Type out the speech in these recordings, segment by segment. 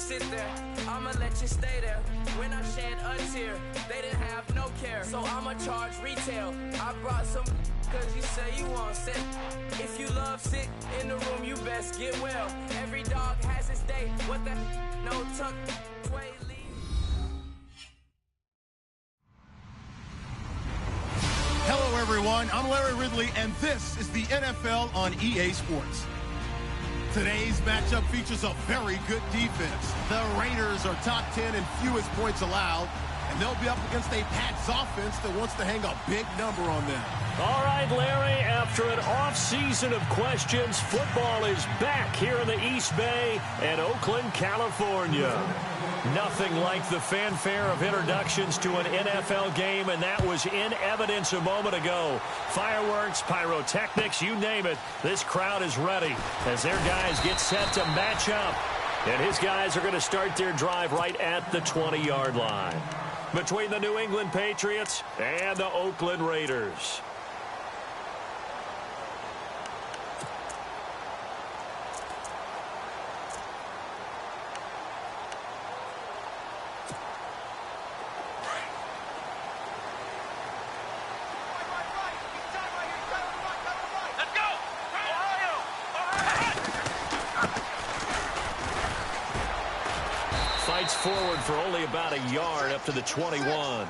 sit there, I'ma let you stay there. When I shed a tear, they didn't have no care. So I'ma charge retail. I brought some cause you say you want sick. If you love sick in the room, you best get well. Every dog has its day. What the no tuck way leave. Hello everyone, I'm Larry Ridley and this is the NFL on EA Sports. Today's matchup features a very good defense. The Raiders are top 10 in fewest points allowed, and they'll be up against a Pats offense that wants to hang a big number on them. All right, Larry, after an off-season of questions, football is back here in the East Bay and Oakland, California. Nothing like the fanfare of introductions to an NFL game, and that was in evidence a moment ago. Fireworks, pyrotechnics, you name it. This crowd is ready as their guys get set to match up. And his guys are going to start their drive right at the 20-yard line. Between the New England Patriots and the Oakland Raiders. Forward for only about a yard up to the 21.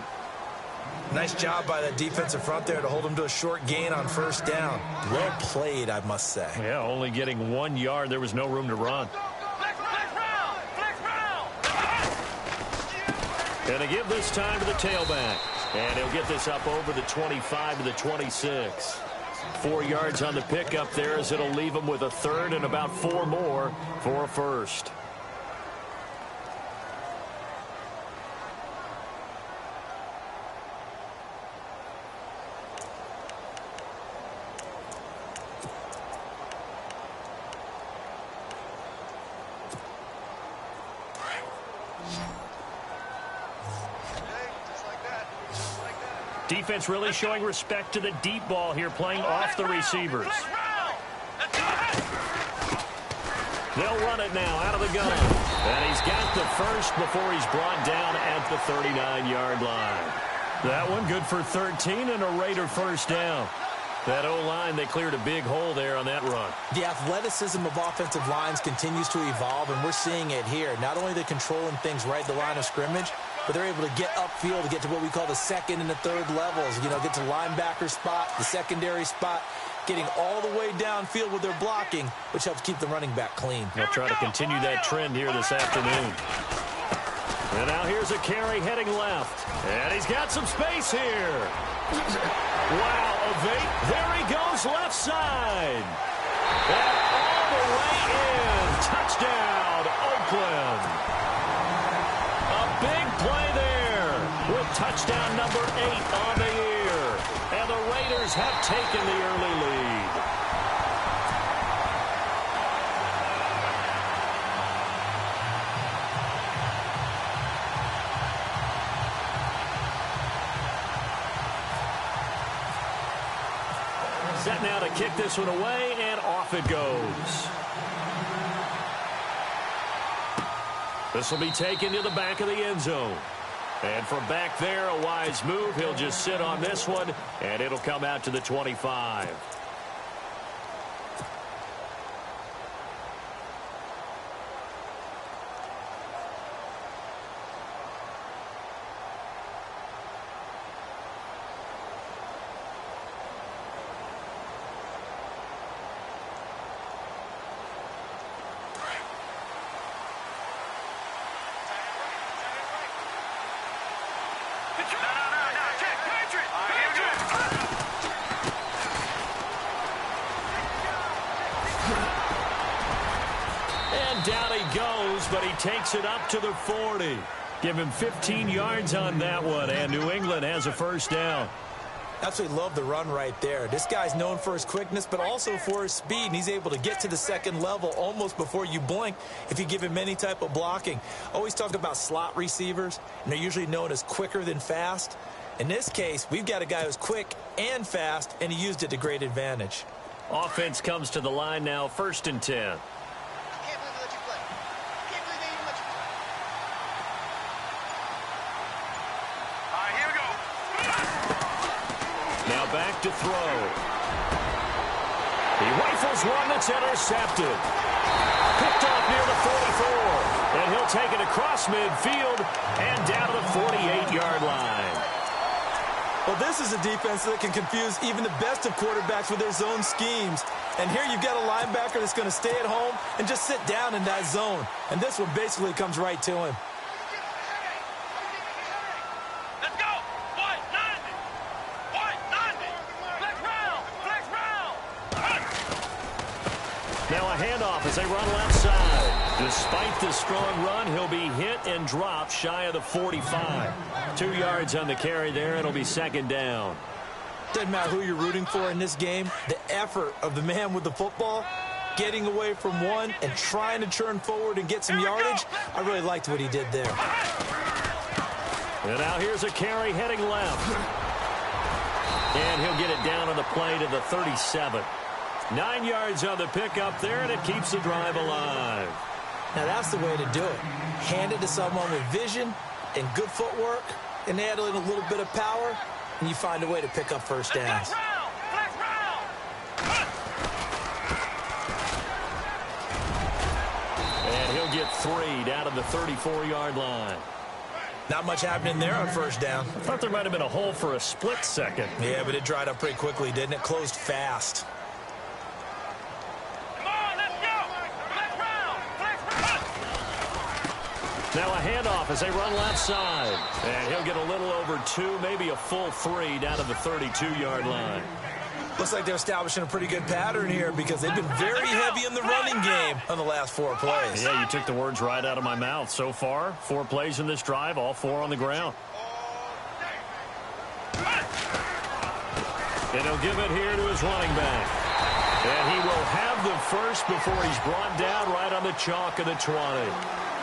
Nice job by the defensive front there to hold them to a short gain on first down. Well played, I must say. Yeah, only getting 1 yard. There was no room to run. And they give this time to the tailback. And he'll get this up over the 25 to the 26. 4 yards on the pickup there as it'll leave him with a third and about 4 more for a first. Defense really showing respect to the deep ball here, playing off the receivers. They'll run it now out of the gun. And he's got the first before he's brought down at the 39-yard line. That one good for 13 and a Raider first down. That O-line, they cleared a big hole there on that run. The athleticism of offensive lines continues to evolve, and we're seeing it here. Not only they're controlling things right at the line of scrimmage, but they're able to get upfield to get to what we call the second and the third levels. You know, get to the linebacker spot, the secondary spot, getting all the way downfield with their blocking, which helps keep the running back clean. They'll try to continue that trend here this afternoon. And now here's a carry heading left. And he's got some space here. Wow, evade. There he goes left side. And all the way in. Touchdown, Oakland. Big play there with touchdown number 8 on the year. And the Raiders have taken the early lead. Set now to kick this one away, and off it goes. This will be taken to the back of the end zone. And from back there, a wise move. He'll just sit on this one, and it'll come out to the 25. Down he goes, but he takes it up to the 40. Give him 15 yards on that one, and New England has a first down. Absolutely love the run right there. This guy's known for his quickness, but also for his speed, and he's able to get to the second level almost before you blink if you give him any type of blocking. Always talk about slot receivers, and they're usually known as quicker than fast. In this case, we've got a guy who's quick and fast, and he used it to great advantage. Offense comes to the line now, 1st and 10. to throw. He rifles one that's intercepted. Picked off near the 44. And he'll take it across midfield and down to the 48-yard line. Well, this is a defense that can confuse even the best of quarterbacks with their zone schemes. And here you've got a linebacker that's going to stay at home and just sit down in that zone. And this one basically comes right to him. Let's go! White 90! White 90! Flex round! Now a handoff as they run left side. Despite the strong run, he'll be hit and dropped shy of the 45. 2 yards on the carry there. It'll be second down. Doesn't matter who you're rooting for in this game. The effort of the man with the football, getting away from one and trying to turn forward and get some yardage, I really liked what he did there. And now here's a carry heading left. And he'll get it down on the play to the 37. 9 yards on the pickup there, and it keeps the drive alive. Now that's the way to do it. Hand it to someone with vision and good footwork and add in a little bit of power, and you find a way to pick up first downs. Flex round! And he'll get 3 down to the 34-yard line. Not much happening there on first down. I thought there might have been a hole for a split second. Yeah, but it dried up pretty quickly, didn't it? Closed fast. Now a handoff as they run left side. And he'll get a little over 2, maybe a full 3 down to the 32-yard line. Looks like they're establishing a pretty good pattern here because they've been very heavy in the running game on the last 4 plays. Yeah, you took the words right out of my mouth. So far, 4 plays in this drive, all 4 on the ground. And he'll give it here to his running back. And he will have the first before he's brought down right on the chalk of the 20.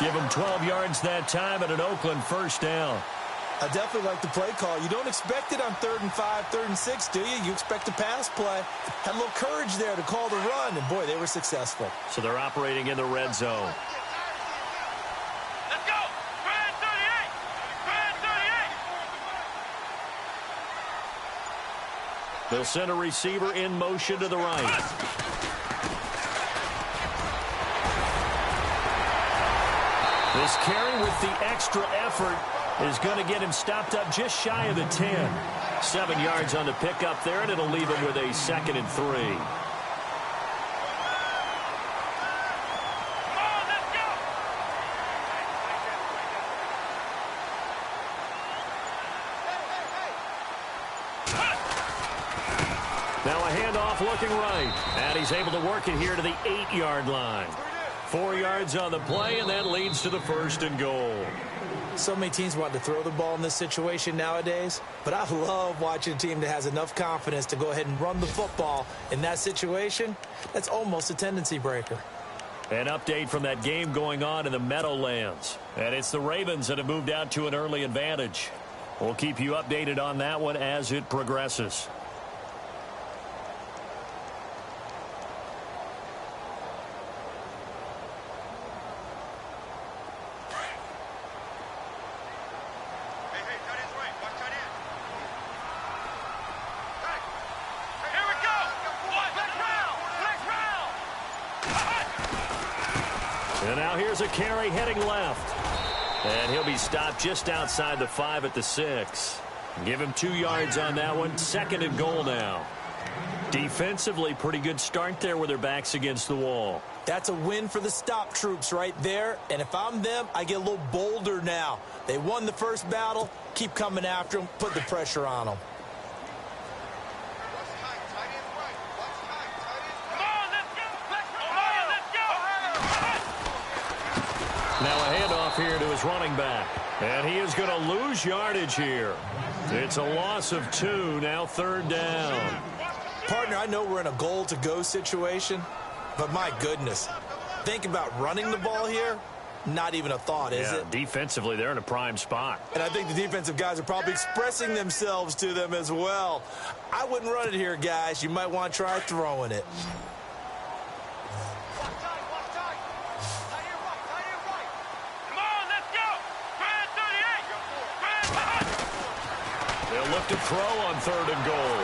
Give him 12 yards that time and an Oakland first down. I definitely like the play call. You don't expect it on 3rd and 5, 3rd and 6, do you? You expect a pass play. Had a little courage there to call the run, and boy, they were successful. So they're operating in the red zone. Let's go! Grand 38! Grand 38! They'll send a receiver in motion to the right. This carry with the extra effort is going to get him stopped up just shy of the 10. 7 yards on the pickup there, and it'll leave him with a 2nd and 3. Now a handoff looking right. And he's able to work it here to the 8-yard line. 4 yards on the play, and that leads to the 1st and goal. So many teams want to throw the ball in this situation nowadays, but I love watching a team that has enough confidence to go ahead and run the football in that situation. That's almost a tendency breaker. An update from that game going on in the Meadowlands. And it's the Ravens that have moved out to an early advantage. We'll keep you updated on that one as it progresses. And now here's a carry heading left. And he'll be stopped just outside the 5 at the 6. Give him 2 yards on that one. 2nd and goal now. Defensively, pretty good start there with their backs against the wall. That's a win for the stop troops right there. And if I'm them, I get a little bolder now. They won the first battle. Keep coming after them. Put the pressure on them. Now a handoff here to his running back. And he is going to lose yardage here. It's a loss of 2, now 3rd down. Partner, I know we're in a goal-to-go situation, but my goodness, think about running the ball here. Not even a thought, is it? Defensively, they're in a prime spot. And I think the defensive guys are probably expressing themselves to them as well. I wouldn't run it here, guys. You might want to try throwing it. They'll look to throw on 3rd and goal.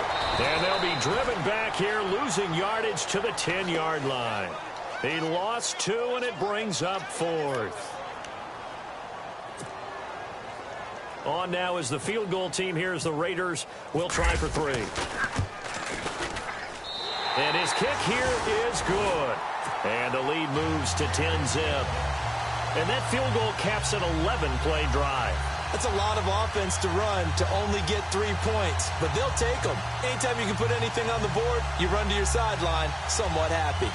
And they'll be driven back here, losing yardage to the 10-yard line. He lost 2, and it brings up 4th. On now is the field goal team here as the Raiders will try for 3. And his kick here is good. And the lead moves to 10-zip. And that field goal caps an 11-play drive. That's a lot of offense to run to only get 3 points, but they'll take them. Anytime you can put anything on the board, you run to your sideline somewhat happy.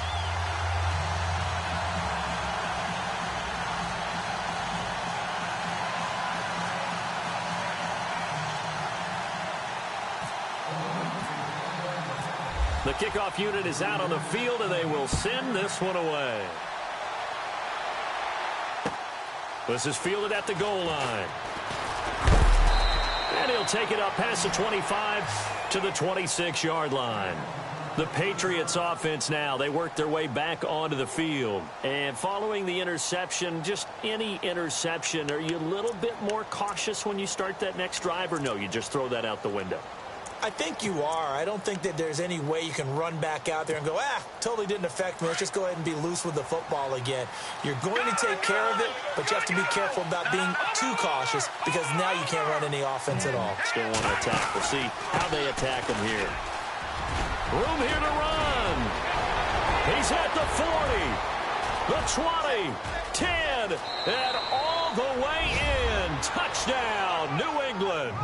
The kickoff unit is out on the field, and they will send this one away. This is fielded at the goal line. And he'll take it up past the 25 to the 26-yard line. The Patriots offense now, they work their way back onto the field. And following the interception, just any interception, are you a little bit more cautious when you start that next drive, or no, you just throw that out the window? I think you are. I don't think that there's any way you can run back out there and go, totally didn't affect me. Let's just go ahead and be loose with the football again. You're going to take care of it, but you have to be careful about being too cautious because now you can't run any offense at all. Still want to attack. We'll see how they attack him here. Room here to run. He's at the 40, the 20, 10, and all the way in. Touchdown, New England.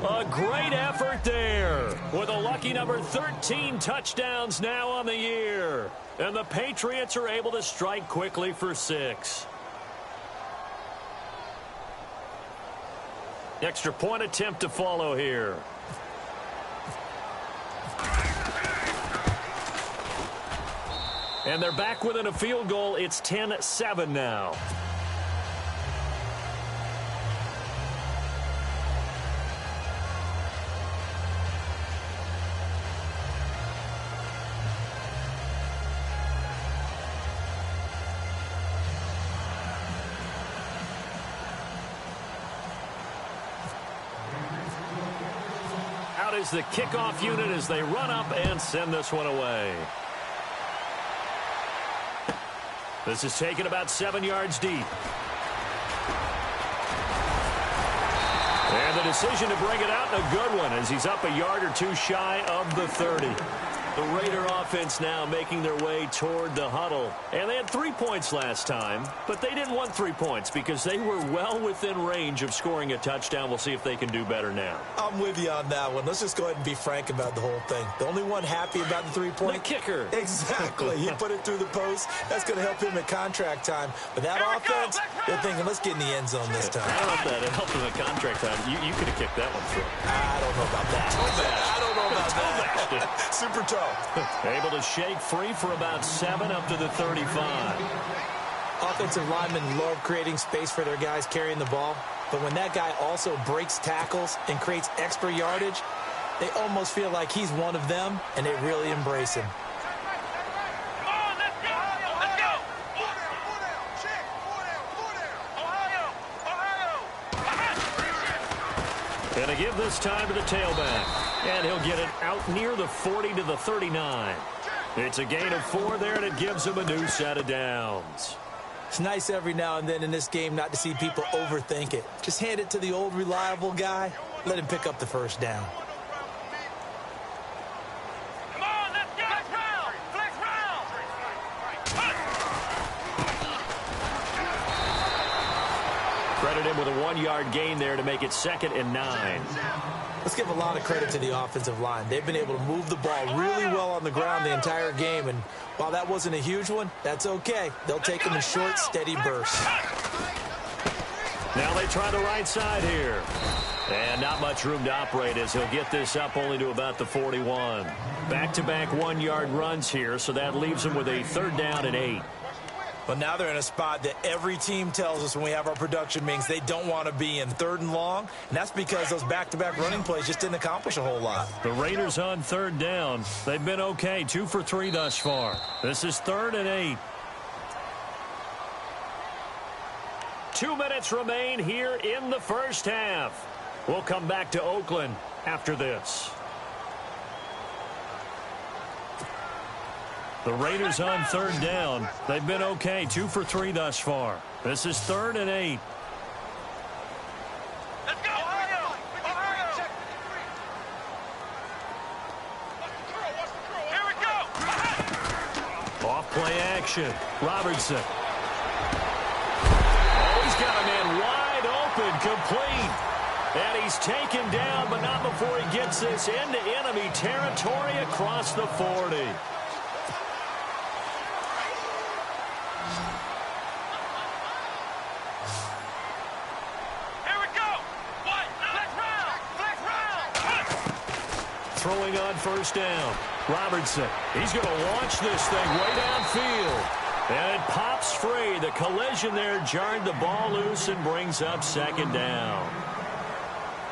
A great effort there with a lucky number 13 touchdowns now on the year. And the Patriots are able to strike quickly for 6. Extra point attempt to follow here. And they're back within a field goal. It's 10-7 now. Out is the kickoff unit as they run up and send this one away. This is taken about 7 yards deep. And the decision to bring it out, and a good one, as he's up a yard or 2 shy of the 30. The Raider offense now making their way toward the huddle. And they had 3 points last time, but they didn't want 3 points because they were well within range of scoring a touchdown. We'll see if they can do better now. I'm with you on that one. Let's just go ahead and be frank about the whole thing. The only one happy about the 3-point. The kicker. Exactly. He put it through the post. That's going to help him at contract time. But that offense, they're thinking, let's get in the end zone this time. I don't know if that helped him at contract time. You could have kicked that one through. I don't know about that. I don't know about that. Super toe. Able to shake free for about 7 up to the 35. Offensive linemen love creating space for their guys carrying the ball, but when that guy also breaks tackles and creates extra yardage, they almost feel like he's one of them, and they really embrace him. Come on, let's go! Let's go! Ohio! And to give this time to the tailback. And he'll get it out near the 40 to the 39. It's a gain of 4 there, and it gives him a new set of downs. It's nice every now and then in this game not to see people overthink it. Just hand it to the old reliable guy. Let him pick up the first down. Come on, let's go! Flex round! Flex round! Credit him with a 1-yard gain there to make it 2nd and 9. Let's give a lot of credit to the offensive line. They've been able to move the ball really well on the ground the entire game, and while that wasn't a huge one, that's okay. They'll take them in short, steady bursts. Now they try the right side here. And not much room to operate as he'll get this up only to about the 41. Back-to-back 1-yard runs here, so that leaves him with a 3rd down and 8. But now they're in a spot that every team tells us when we have our production meetings they don't want to be in, 3rd and long. And that's because those back-to-back running plays just didn't accomplish a whole lot. The Raiders on 3rd down. They've been okay, 2 for 3 thus far. This is 3rd and 8. 2 minutes remain here in the first half. We'll come back to Oakland after this. The Raiders on third down. They've been okay, 2 for 3 thus far. This is 3rd and 8. Let's go, Ohio! Ohio! Here we go! Off play action. Robertson. Oh, he's got a man wide open, complete. And he's taken down, but not before he gets this into enemy territory across the 40. Throwing on first down. Robertson. He's going to launch this thing way downfield. And it pops free. The collision there jarred the ball loose and brings up 2nd down.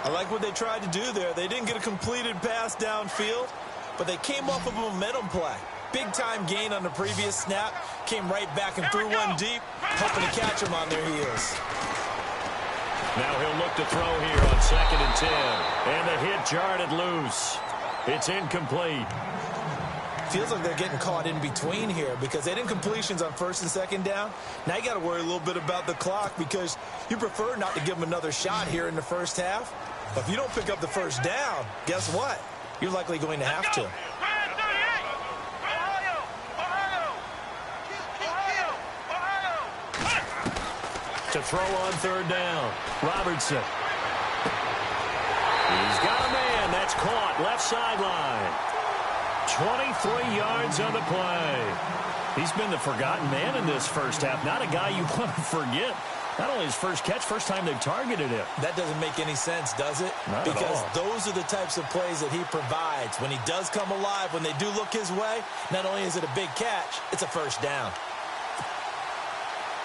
I like what they tried to do there. They didn't get a completed pass downfield, but they came off of a momentum play. Big-time gain on the previous snap. Came right back and threw one deep, hoping to catch them on their heels. Now he'll look to throw here on 2nd and 10. And the hit jarred it loose. It's incomplete. Feels like they're getting caught in between here because they didn't completions on 1st and 2nd down. Now you got to worry a little bit about the clock because you prefer not to give them another shot here in the first half. But if you don't pick up the first down, guess what? You're likely going to have to. To throw on 3rd down. Robertson. He's got a man. That's caught. Left sideline. 23 yards on the play. He's been the forgotten man in this first half. Not a guy you want to forget. Not only his first catch, first time they've targeted him. That doesn't make any sense, does it? Not because at all. Those are the types of plays that he provides. When he does come alive, when they do look his way, not only is it a big catch, it's a first down.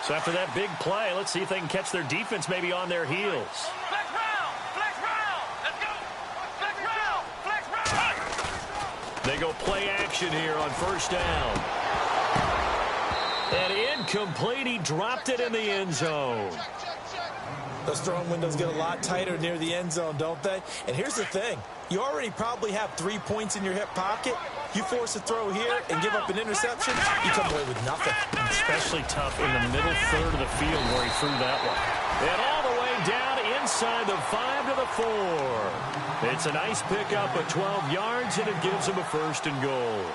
So after that big play, let's see if they can catch their defense maybe on their heels. Flex round! Flex round! Let's go! Flex round! Flex round! They go play action here on first down. And incomplete. He dropped it in the end zone. Those throwing windows get a lot tighter near the end zone, don't they? And here's the thing. You already probably have 3 points in your hip pocket. You force a throw here and give up an interception, you come away with nothing. Especially tough in the middle third of the field where he threw that one. And all the way down inside the 5 to the 4. It's a nice pickup of 12 yards, and it gives him a 1st and goal.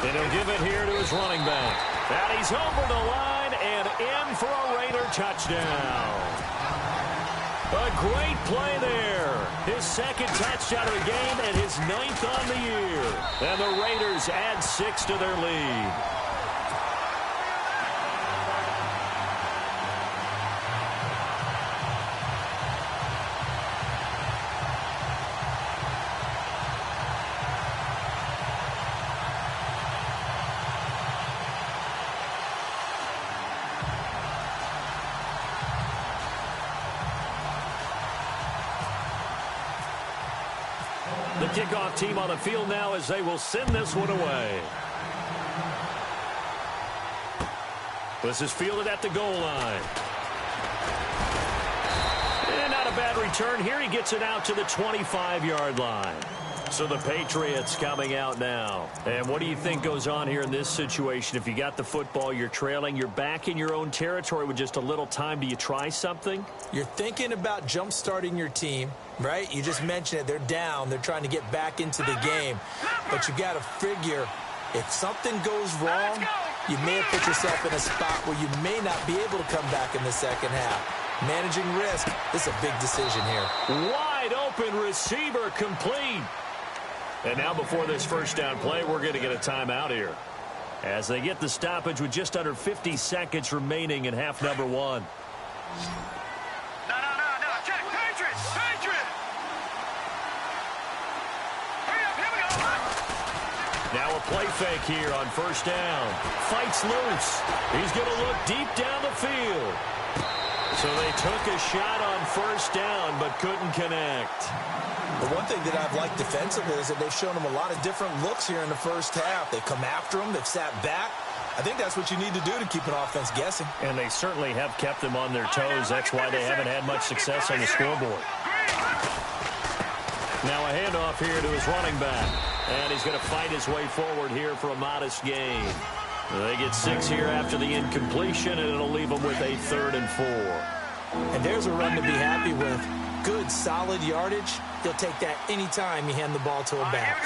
And he'll give it here to his running back. And he's over the line and in for a Raider touchdown. A great play there. His 2nd touchdown of the game and his 9th on the year. And the Raiders add 6 to their lead. The kickoff team on the field now as they will send this one away. This is fielded at the goal line. And not a bad return here. He gets it out to the 25-yard line. So the Patriots coming out now. And what do you think goes on here in this situation? If you got the football, you're trailing, you're back in your own territory with just a little time. Do you try something? You're thinking about jump-starting your team, right? You just mentioned it. They're down. They're trying to get back into the game. But you got to figure if something goes wrong, you may have put yourself in a spot where you may not be able to come back in the second half. Managing risk, this is a big decision here. Wide open receiver complete. And now before this first down play, we're going to get a timeout here as they get the stoppage with just under 50 seconds remaining in half number 1. No. Check. Patriots! Patriots! Hurry up, here we go. Now a play fake here on first down. Fights loose. He's going to look deep down the field. So they took a shot on first down but couldn't connect. The one thing that I've liked defensively is that they've shown them a lot of different looks here in the first half. They've come after them. They've sat back. I think that's what you need to do to keep an offense guessing. And they certainly have kept them on their toes. That's why they haven't had much success on the scoreboard. Now a handoff here to his running back. And he's going to fight his way forward here for a modest gain. They get 6 here after the incompletion, and it'll leave them with a 3rd and 4. And there's a run to be happy with. Good, solid yardage. You'll take that anytime you hand the ball to a back.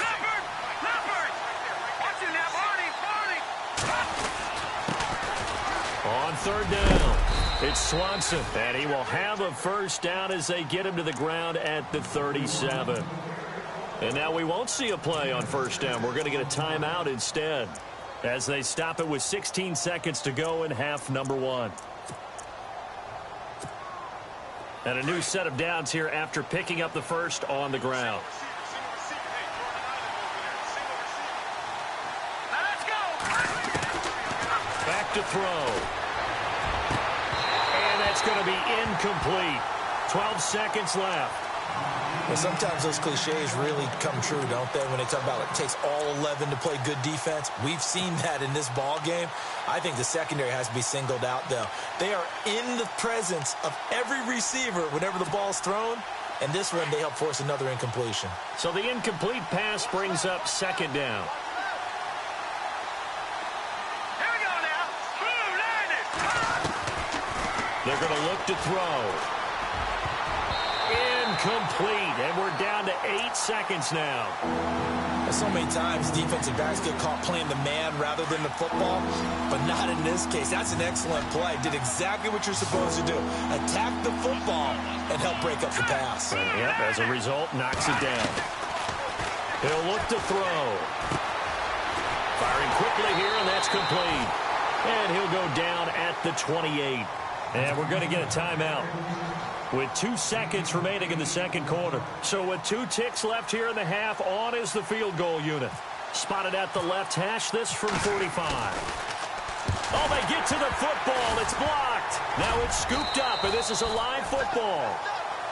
On 3rd down, it's Swanson, and he will have a first down as they get him to the ground at the 37. And now we won't see a play on first down. We're going to get a timeout instead as they stop it with 16 seconds to go in half number 1. And a new set of downs here after picking up the first on the ground. Back to throw. And that's going to be incomplete. 12 seconds left. Well, sometimes those cliches really come true, don't they? When they talk about it takes all 11 to play good defense. We've seen that in this ball game. I think the secondary has to be singled out, though. They are in the presence of every receiver whenever the ball's thrown. And this one, they help force another incompletion. So the incomplete pass brings up 2nd down. Here we go now. Boom, landed. They're going to look to throw. Incomplete, and we're down to 8 seconds now. So many times defensive backs get caught playing the man rather than the football, but not in this case. That's an excellent play. Did exactly what you're supposed to do. Attack the football and help break up the pass. Yep, as a result, knocks it down. He'll look to throw. Firing quickly here, and that's complete. And he'll go down at the 28. And we're going to get a timeout with 2 seconds remaining in the second quarter. So with 2 ticks left here in the half, on is the field goal unit. Spotted at the left hash, this from 45. Oh, they get to the football. It's blocked. Now it's scooped up, and this is a live football.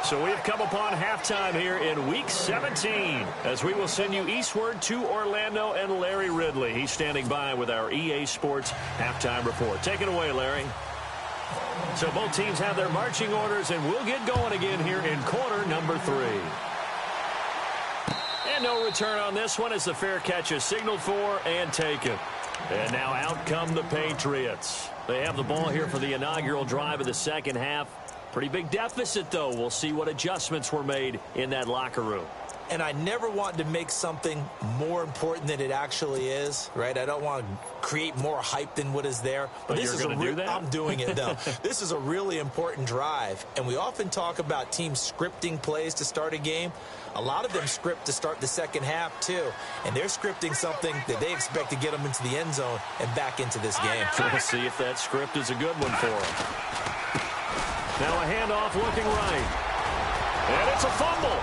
So we've come upon halftime here in Week 17 as we will send you eastward to Orlando and Larry Ridley. He's standing by with our EA Sports halftime report. Take it away, Larry. So both teams have their marching orders, and we'll get going again here in quarter number 3. And no return on this one as the fair catch is signaled for and taken. And now out come the Patriots. They have the ball here for the inaugural drive of the second half. Pretty big deficit, though. We'll see what adjustments were made in that locker room. And I never want to make something more important than it actually is, right? I don't want to create more hype than what is there. But this is do that? I'm doing it, though. This is a really important drive. And we often talk about teams scripting plays to start a game. A lot of them script to start the second half, too. And they're scripting something that they expect to get them into the end zone and back into this game. We'll see if that script is a good one for them. Now a handoff looking right. And it's a fumble.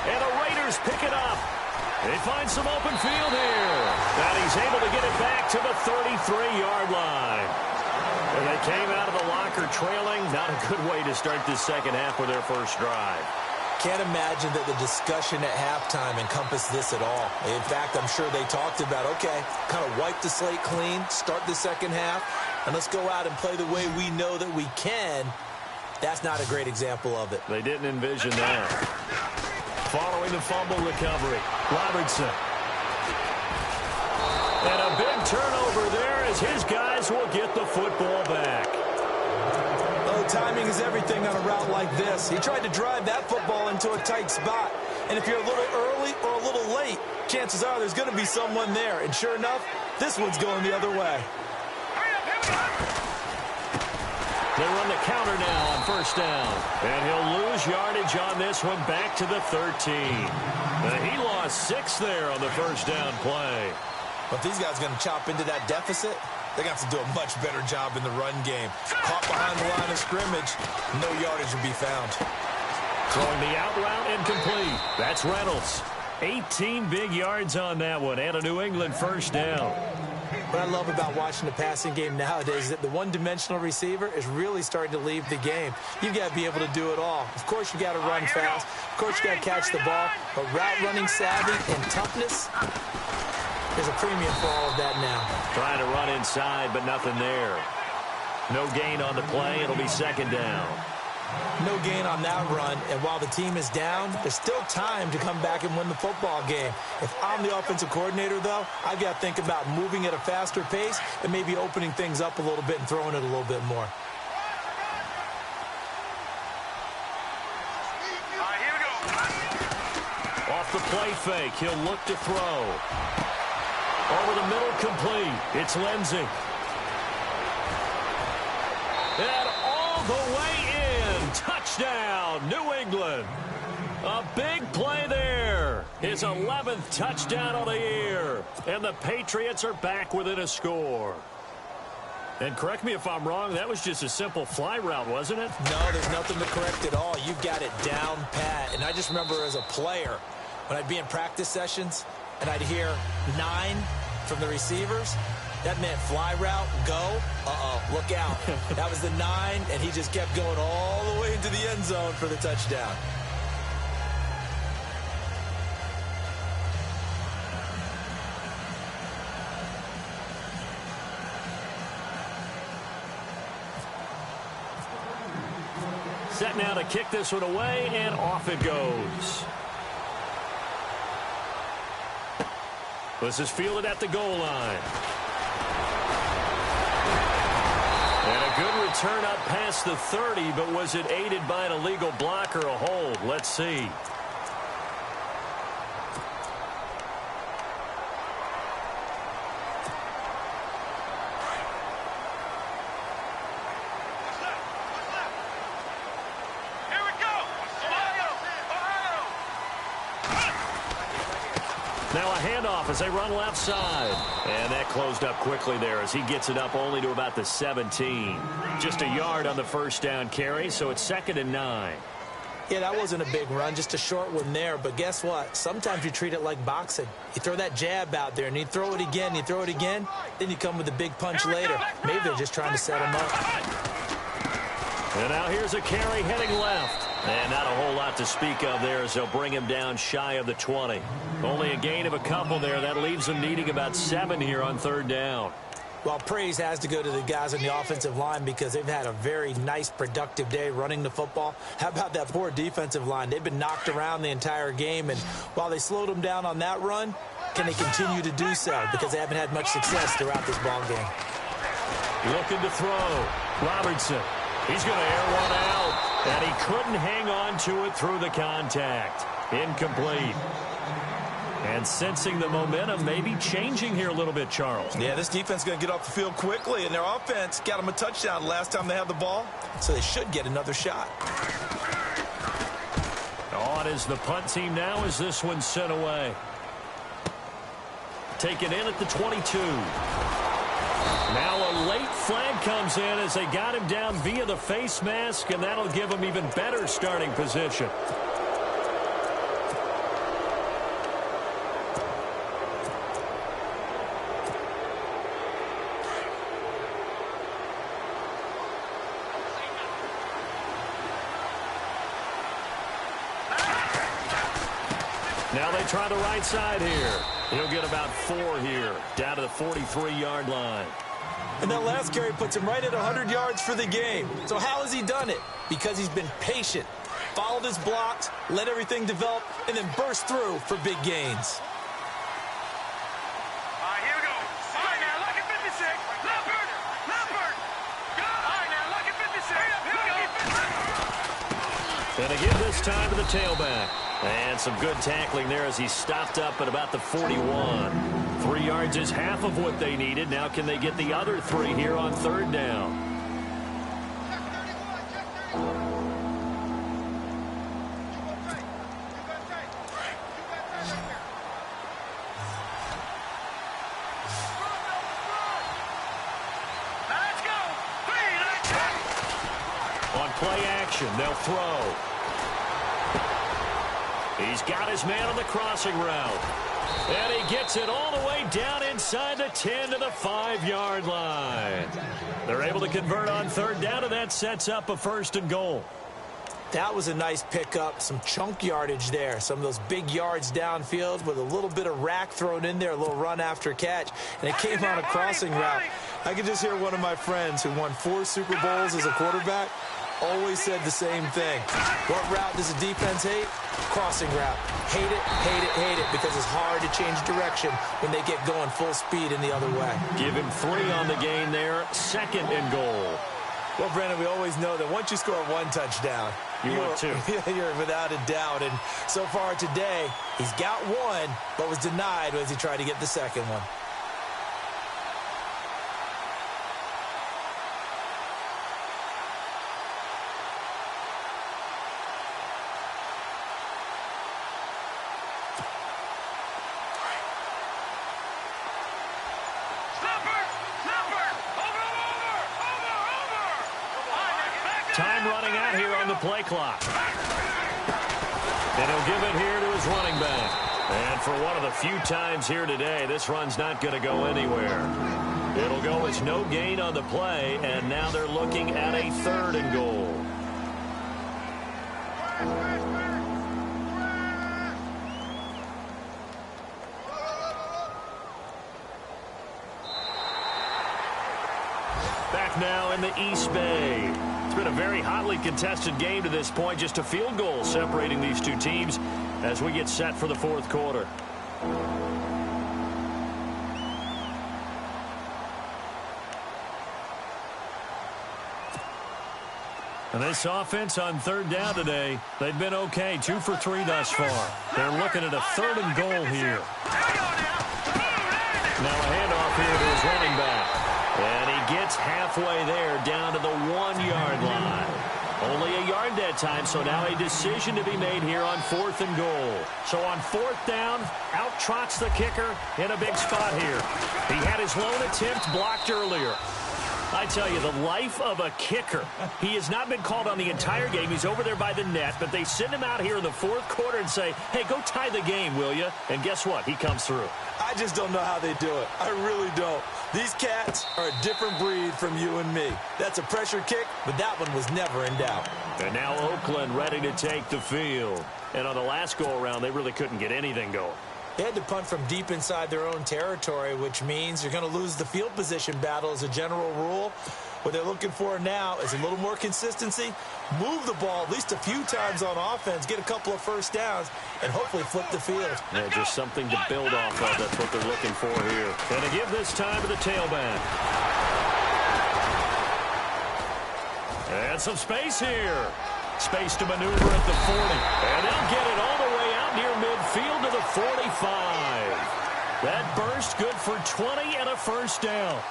And the Raiders pick it up. They find some open field here. And he's able to get it back to the 33-yard line. And they came out of the locker trailing. Not a good way to start this second half with their first drive. Can't imagine that the discussion at halftime encompassed this at all. In fact, I'm sure they talked about, okay, kind of wipe the slate clean, start the second half, and let's go out and play the way we know that we can. That's not a great example of it. They didn't envision that. Following the fumble recovery, Robertson. And a big turnover there as his guys will get the football back. Oh, timing is everything on a route like this. He tried to drive that football into a tight spot. And if you're a little early or a little late, chances are there's going to be someone there. And sure enough, this one's going the other way. They run the counter now on first down. And he'll lose yardage on this one back to the 13. And he lost 6 there on the first down play. But these guys are going to chop into that deficit. They're going to have to do a much better job in the run game. Caught behind the line of scrimmage, no yardage will be found. Throwing the out route incomplete. That's Reynolds. 18 big yards on that one and a New England first down. What I love about watching the passing game nowadays is that the one-dimensional receiver is really starting to leave the game. You've got to be able to do it all. Of course, you got to run fast. Of course, you got to catch the ball. But route running savvy and toughness, there's a premium for all of that now. Trying to run inside, but nothing there. No gain on the play. It'll be second down. No gain on that run, and while the team is down, there's still time to come back and win the football game. If I'm the offensive coordinator, though, I've got to think about moving at a faster pace and maybe opening things up a little bit and throwing it a little bit more. Here we go. Off the play fake, he'll look to throw. Over the middle, complete. It's Lindsey. And all the way in. Touchdown, New England. A big play there. His 11th touchdown of the year. And the Patriots are back within a score. And correct me if I'm wrong, that was just a simple fly route, wasn't it? No, there's nothing to correct at all. You've got it down pat. And I just remember as a player, when I'd be in practice sessions and I'd hear 9 from the receivers, that meant fly route, go, look out. That was the 9, and he just kept going all the way into the end zone for the touchdown. Set now to kick this one away, and off it goes. This is fielded at the goal line. And a good return up past the 30, but was it aided by an illegal block or a hold? Let's see. Now a handoff as they run left side. And that closed up quickly there as he gets it up only to about the 17. Just a yard on the first down carry, so it's 2nd and 9. Yeah, that wasn't a big run, just a short one there. But guess what? Sometimes you treat it like boxing. You throw that jab out there, and you throw it again, then you come with a big punch later. Maybe they're just trying to set him up. And now here's a carry heading left. And not a whole lot to speak of there as they'll bring him down shy of the 20. Only a gain of a couple there. That leaves them needing about 7 here on 3rd down. Well, praise has to go to the guys on the offensive line because they've had a very nice, productive day running the football. How about that poor defensive line? They've been knocked around the entire game, and while they slowed them down on that run, can they continue to do so? Because they haven't had much success throughout this ball game. Looking to throw. Robertson. He's going to air one out. And he couldn't hang on to it through the contact. Incomplete. And sensing the momentum maybe changing here a little bit, Charles. Yeah, this defense is going to get off the field quickly, and their offense got them a touchdown last time they had the ball, so they should get another shot. On is the punt team now as this one's sent away. Taken in at the 22. Now a late flag comes in as they got him down via the face mask, and that'll give him even better starting position. Now they try the right side here. He'll get about 4 here, down to the 43-yard line. And that last carry puts him right at 100 yards for the game. So how has he done it? Because he's been patient, followed his blocks, let everything develop, and then burst through for big gains. Here we go. All right, now, look at 56. Leopard. Go. All right, now, look at 56. Here we go. And again this time to the tailback. And some good tackling there as he stopped up at about the 41. 3 yards is half of what they needed. Now can they get the other 3 here on 3rd down? Let's go. 3, let's go. On play action, they'll throw. He's got his man on the crossing route. And he gets it all the way down inside the 10 to the 5-yard line. They're able to convert on third down, and that sets up a 1st and goal. That was a nice pickup, some chunk yardage there. Some of those big yards downfield with a little bit of rack thrown in there, a little run after catch, and it came on a crossing route. I could just hear one of my friends who won 4 Super Bowls as a quarterback always said the same thing. What route does the defense hate? Crossing route. Hate it, hate it, hate it, because it's hard to change direction when they get going full speed in the other way. Give him 3 on the gain there, 2nd and goal. Well, Brandon, we always know that once you score 1 touchdown, want 2. You're without a doubt. And so far today, he's got 1, but was denied as he tried to get the 2nd one. Time running out here on the play clock. And he'll give it here to his running back. And for one of the few times here today, this run's not going to go anywhere. It'll go as no gain on the play, and now they're looking at a 3rd and goal. Back now in the East Bay. It's been a very hotly contested game to this point. Just a field goal separating these two teams as we get set for the 4th quarter. And this offense on 3rd down today, they've been okay. 2 for 3 thus far. They're looking at a 3rd and goal here. Now a handoff here to his running back. And he gets halfway there down to the 1-yard line. Only a yard that time, so now a decision to be made here on 4th and goal. So on 4th down, out trots the kicker in a big spot here. He had his lone attempt blocked earlier. I tell you, the life of a kicker. He has not been called on the entire game. He's over there by the net, but they send him out here in the 4th quarter and say, hey, go tie the game, will you? And guess what? He comes through. I just don't know how they do it. I really don't. These cats are a different breed from you and me. That's a pressure kick, but that one was never in doubt. And now Oakland ready to take the field. And on the last go-around, they really couldn't get anything going. They had to punt from deep inside their own territory, which means you're going to lose the field position battle as a general rule. What they're looking for now is a little more consistency, move the ball at least a few times on offense, get a couple of first downs, and hopefully flip the field. Yeah, just something to build off of. That's what they're looking for here. And to give this time to the tailback. And some space here. Space to maneuver at the 40. And they'll get it all the way out near midfield to the 45. That burst good for 20 and a first down.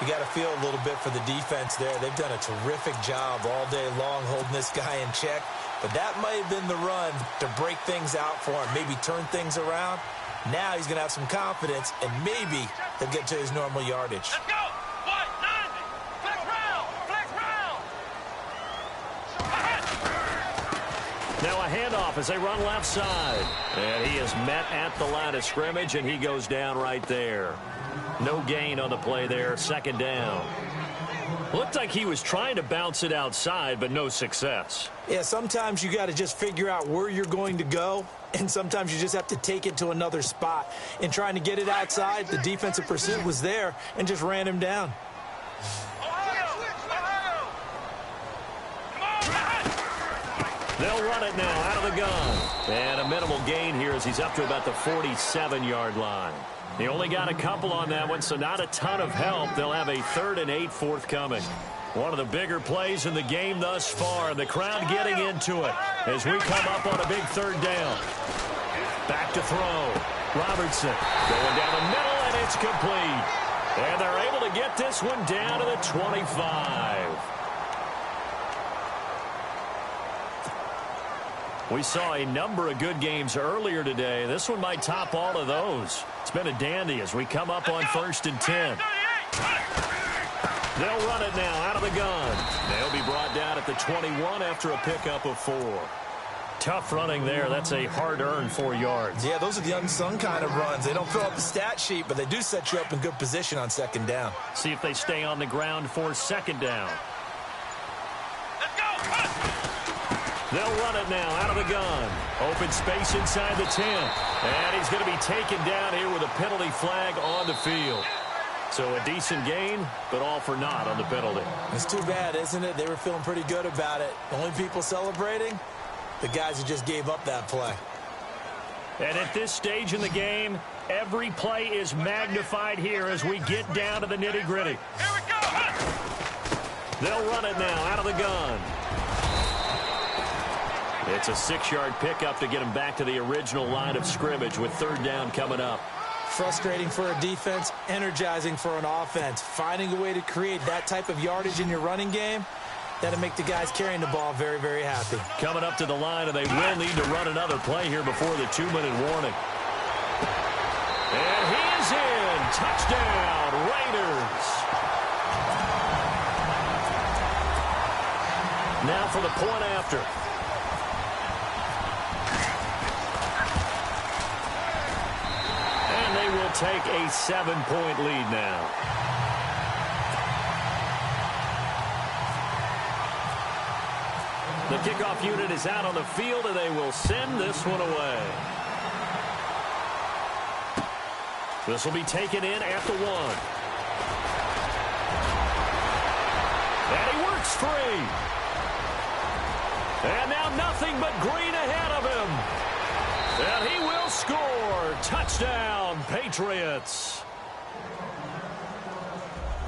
You got to feel a little bit for the defense there. They've done a terrific job all day long holding this guy in check. But that might have been the run to break things out for him, maybe turn things around. Now he's going to have some confidence, and maybe he'll get to his normal yardage. Let's go! 190! Flex round! Flex round! Now a handoff as they run left side. And he is met at the line of scrimmage, and he goes down right there. No gain on the play there, 2nd down. Looked like he was trying to bounce it outside, but no success. Yeah, sometimes you got to just figure out where you're going to go, and sometimes you just have to take it to another spot. In trying to get it outside, the defensive pursuit was there and just ran him down. They'll run it now out of the gun. And a minimal gain here as he's up to about the 47-yard line. He only got a couple on that one, so not a ton of help. They'll have a 3rd and 8 forthcoming. One of the bigger plays in the game thus far, and the crowd getting into it as we come up on a big 3rd down. Back to throw. Robertson going down the middle, and it's complete. And they're able to get this one down to the 25. We saw a number of good games earlier today. This one might top all of those. It's been a dandy as we come up on 1st and 10. They'll run it now out of the gun. They'll be brought down at the 21 after a pickup of 4. Tough running there. That's a hard-earned 4 yards. Yeah, those are the unsung kind of runs. They don't fill up the stat sheet, but they do set you up in good position on second down. See if they stay on the ground for second down. Let's go. They'll run it now out of the gun. Open space inside the 10. And he's going to be taken down here with a penalty flag on the field. So a decent gain, but all for naught on the penalty. It's too bad, isn't it? They were feeling pretty good about it. The only people celebrating, the guys who just gave up that play. And at this stage in the game, every play is magnified here as we get down to the nitty-gritty. Here we go. They'll run it now out of the gun. It's a 6-yard pickup to get him back to the original line of scrimmage with third down coming up. Frustrating for a defense, energizing for an offense. Finding a way to create that type of yardage in your running game, that'll make the guys carrying the ball very, very happy. Coming up to the line, and they will need to run another play here before the 2-minute warning. And he is in. Touchdown, Raiders. Now for the point after. And they will take a 7-point lead now. The kickoff unit is out on the field, and they will send this one away. This will be taken in at the 1. And he works free. And now nothing but green ahead of him. And he will score. Touchdown, Patriots.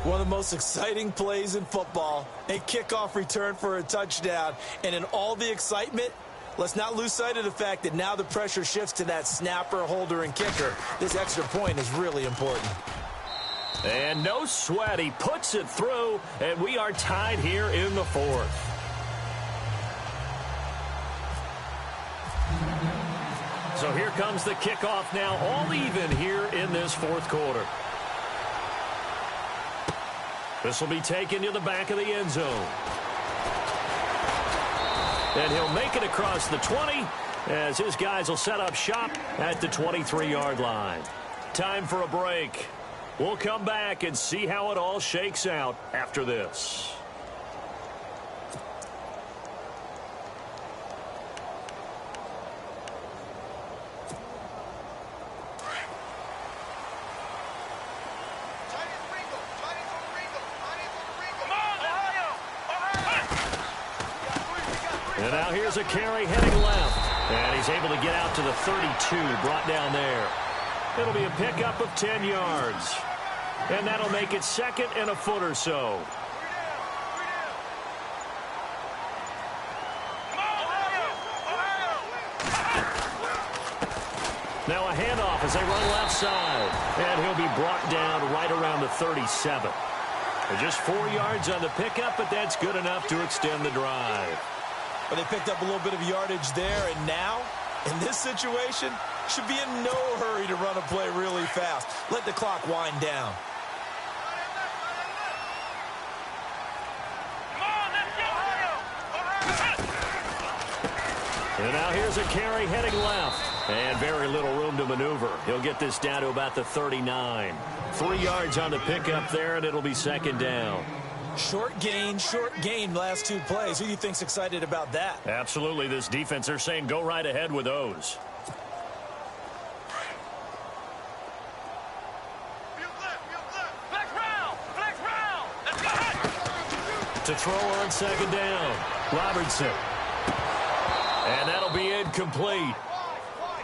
One of the most exciting plays in football, a kickoff return for a touchdown. And in all the excitement, let's not lose sight of the fact that now the pressure shifts to that snapper, holder, and kicker. This extra point is really important. And no sweat. He puts it through, and we are tied here in the 4th. So here comes the kickoff now, all even here in this 4th quarter. This will be taken to the back of the end zone. And he'll make it across the 20 as his guys will set up shop at the 23-yard line. Time for a break. We'll come back and see how it all shakes out after this. And now here's a carry heading left. And he's able to get out to the 32, brought down there. It'll be a pickup of 10 yards. And that'll make it 2nd and a foot or so. Now a handoff as they run left side. And he'll be brought down right around the 37. And just 4 yards on the pickup, but that's good enough to extend the drive. But they picked up a little bit of yardage there, and now, in this situation, should be in no hurry to run a play really fast. Let the clock wind down. And now here's a carry heading left. And very little room to maneuver. He'll get this down to about the 39. 3 yards on the pickup there, and it'll be 2nd down. Short gain, last 2 plays. Who do you think's excited about that? Absolutely, this defense, they're saying go right ahead with those. Flex round. Let's go. To throw on 2nd down, Robertson. And that'll be incomplete.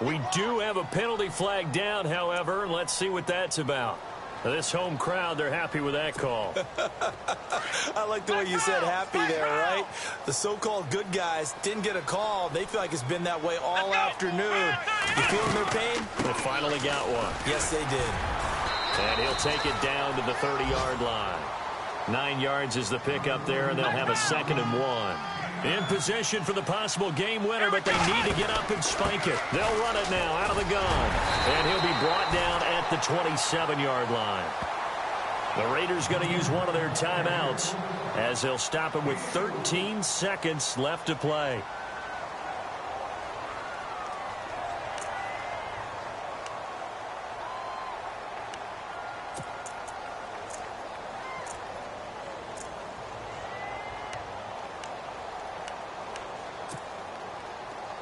We do have a penalty flag down, however. Let's see what that's about. This home crowd, they're happy with that call. I like the way you said happy there, right? The so-called good guys didn't get a call. They feel like it's been that way all afternoon. You feeling their pain? They finally got one. Yes, they did. And he'll take it down to the 30-yard line. 9 yards is the pickup there, and they'll have a 2nd and 1. In position for the possible game winner, but they need to get up and spike it. They'll run it now out of the gun. And he'll be brought down at the 27-yard line. The Raiders going to use one of their timeouts as they'll stop him with 13 seconds left to play.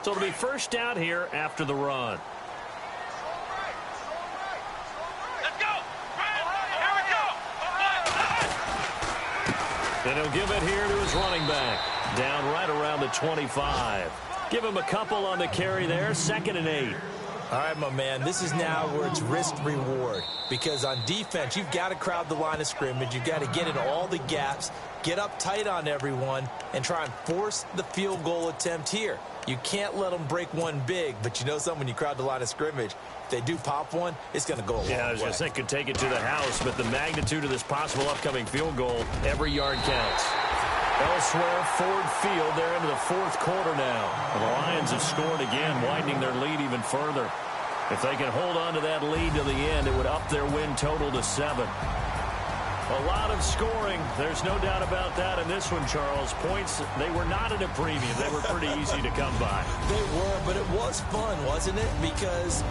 So it'll be first down here after the run. Let's go. Here we go. And he'll give it here to his running back. Down right around the 25. Give him a couple on the carry there. 2nd and 8. All right, my man, this is now where it's risk-reward. Because on defense, you've got to crowd the line of scrimmage. You've got to get in all the gaps, get up tight on everyone, and try and force the field goal attempt here. You can't let them break one big, but you know something, when you crowd the line of scrimmage, if they do pop one, it's going to go a long way. Yeah, I was going to say, could take it to the house, but the magnitude of this possible upcoming field goal, every yard counts. Elsewhere, Ford Field, they're into the 4th quarter now. The Lions have scored again, widening their lead even further. If they can hold on to that lead to the end, it would up their win total to 7. A lot of scoring. There's no doubt about that in this one, Charles. Points, they were not at a premium. They were pretty easy to come by. They were, but it was fun, wasn't it? Because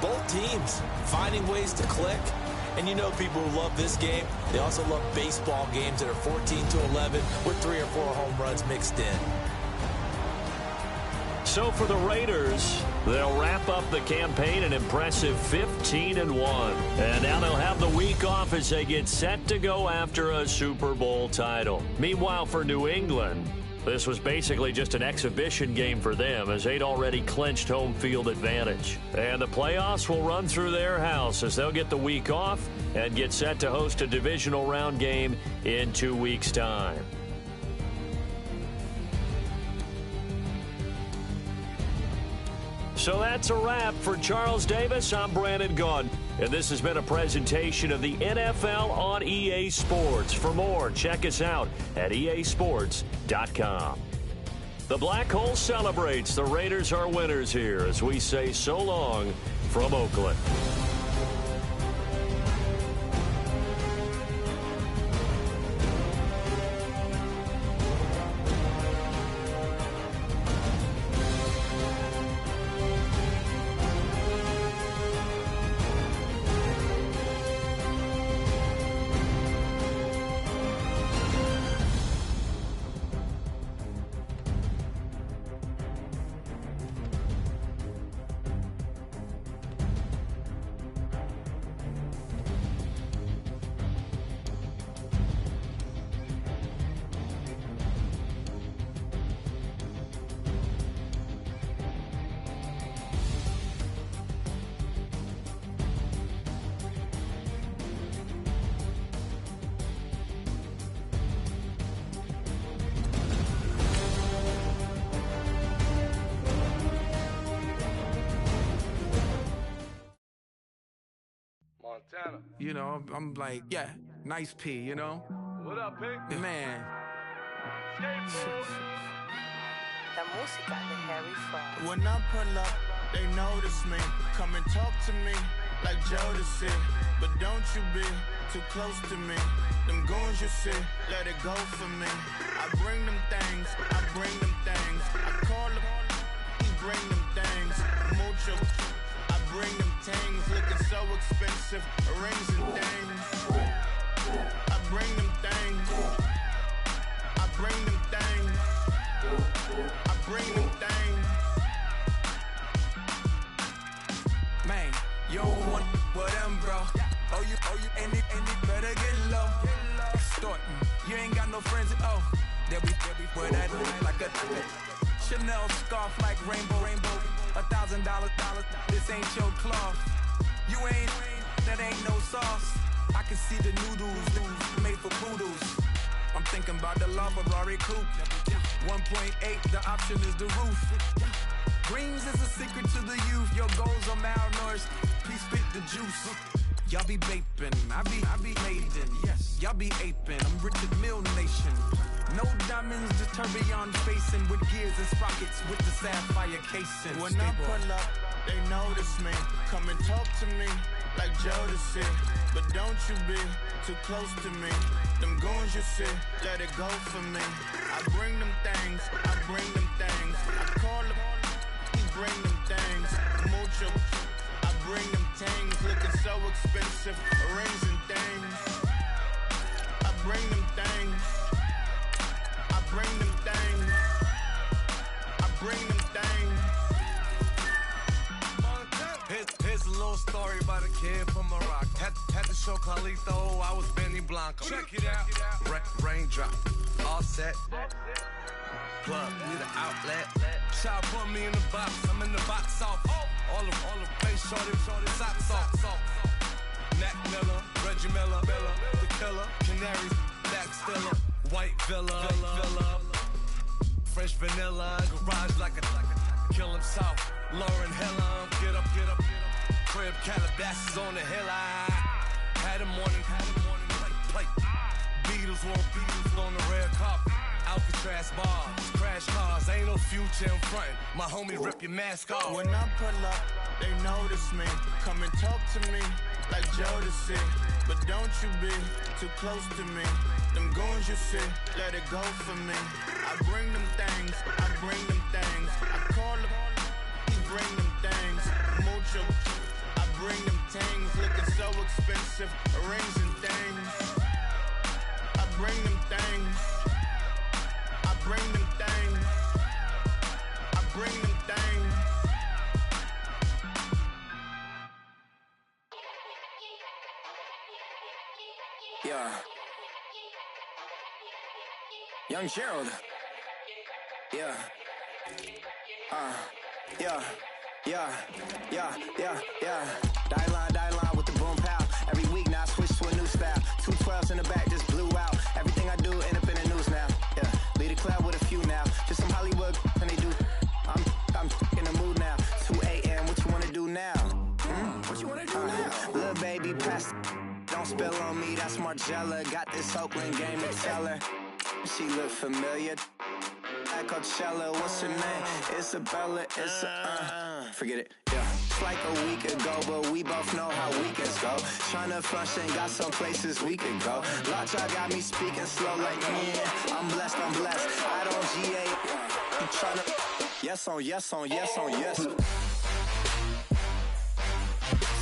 both teams finding ways to click. And you know people who love this game, they also love baseball games that are 14-11 with 3 or 4 home runs mixed in. So for the Raiders, they'll wrap up the campaign an impressive 15-1. And now they'll have the week off as they get set to go after a Super Bowl title. Meanwhile, for New England, this was basically just an exhibition game for them as they'd already clinched home field advantage. And the playoffs will run through their house as they'll get the week off and get set to host a divisional round game in 2 weeks' time. So that's a wrap. For Charles Davis, I'm Brandon Gaudin. And this has been a presentation of the NFL on EA Sports. For more, check us out at easports.com. The Black Hole celebrates. The Raiders are winners here as we say so long from Oakland. Montana. You know, I'm like, yeah, nice P, you know? What up, Pink? Man. La música de Harry Fraud. When I pull up, they notice me. Come and talk to me like Jodeci. But don't you be too close to me. Them goons you see, let it go for me. I bring them things, I bring them things. I call them, he bring them things. Mucho, I bring them things. Looking so expensive, rings and things. I bring them things. I bring them things. I bring them things. Man, you don't want with them, bro. Oh, you, and it better get low. Extorting, you ain't got no friends. Oh, they'll be for that like a Chanel scarf like rainbow. $1,000, this ain't your cloth. You ain't, that ain't no sauce. I can see the noodles made for poodles. I'm thinking about the LaFerrari coupe. 1.8, the option is the roof. Greens is a secret to the youth. Your goals are malnourished. Please spit the juice. Y'all be vaping, I be laden. Yes, y'all be aping. I'm Richard Mill Nation. No diamonds, just tourbillon facing with gears and sprockets with the sapphire casing. When I pull up, they notice me. Come and talk to me like Jodeci. But don't you be too close to me. Them goons you see, let it go for me. I bring them things, I bring them things. I call them, he bring them things. Mucho, I bring them things. Looking so expensive, rings and things. I bring them things. I bring them things. I bring them things. whole story about a kid from Morocco. Had to show Carlito I was Benny Blanco. Check it out. Raindrop, all set. Plug, need an outlet. Child put me in the box, I'm in the box off. All the face shorty, socks off. Mac Miller, Reggie Miller, the killer, Canaries, Black Stiller, White Villa, French vanilla, garage like a kill himself. Lauren Hill, get up. Crib Calabasas on the hill. I had a morning plate. Beatles on the red carpet. Alcatraz bars, crash cars, ain't no future in front. My homie rip your mask off. When I pull up, they notice me. Come and talk to me like Jodeci. But don't you be too close to me. Them goons you see, let it go for me. I bring them things, I call them, bring them things. Mucho, I bring them things. Looking so expensive, rings and things. I bring them things. Bring them things. I bring them things. Yeah. Young Gerald. Yeah. Die line with the boom pow. Every week now I switch to a new style. 212s in the back just blew out. Everything I do end up in the news now. Yeah. Lead a cloud with a few now. Just some Hollywood and they do. I'm in the mood now. 2 a.m. What you wanna do now? What you wanna do now? Little baby, pass. Don't spill on me. That's Margella. Got this Oakland game to tell her. She look familiar. At Coachella, what's her name? Isabella. Forget it. Yeah. It's like a week ago, but we both know how weekends go. Tryna function, got some places we could go. Lockjaw got me speaking slow like, yeah, I'm blessed. I don't GA. You tryna, yes on yes.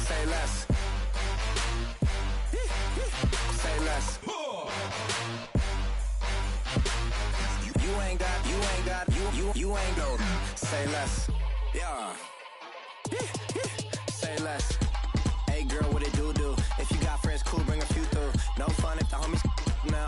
Say less. Say less. You ain't go. Say less. Yeah. Say less. Hey girl, what it do? If you got friends, cool, bring a few through. No fun if the homies, man,